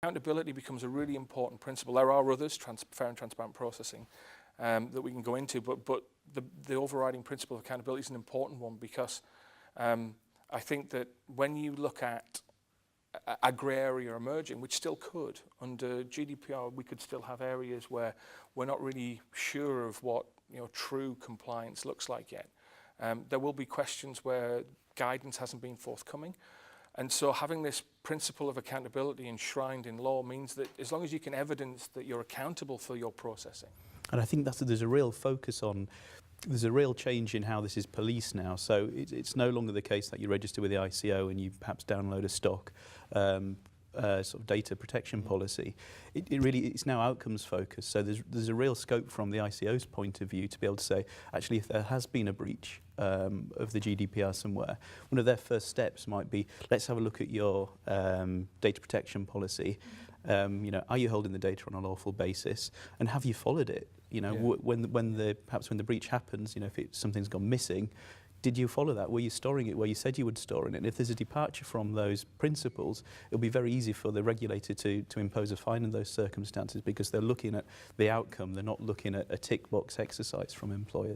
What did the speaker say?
Accountability becomes a really important principle. There are others, fair and transparent processing, that we can go into, but the overriding principle of accountability is an important one, because I think that when you look at a grey area emerging, which still could, under GDPR, we could still have areas where we're not really sure of what true compliance looks like yet. There will be questions where guidance hasn't been forthcoming. And so having this principle of accountability enshrined in law means that as long as you can evidence that you're accountable for your processing. And I think there's a real focus on, there's a real change in how this is policed now. So it's no longer the case that you register with the ICO and you perhaps download a stock sort of data protection policy. It's now outcomes focused. So there's a real scope from the ICO's point of view to be able to say, actually, if there has been a breach of the GDPR somewhere, one of their first steps might be, let's have a look at your data protection policy. Are you holding the data on a lawful basis, and have you followed it? Perhaps when the breach happens, if something's gone missing, did you follow that? Were you storing it where you said you would store it? And if there's a departure from those principles, it'll be very easy for the regulator to impose a fine in those circumstances, because they're looking at the outcome. They're not looking at a tick box exercise from employers.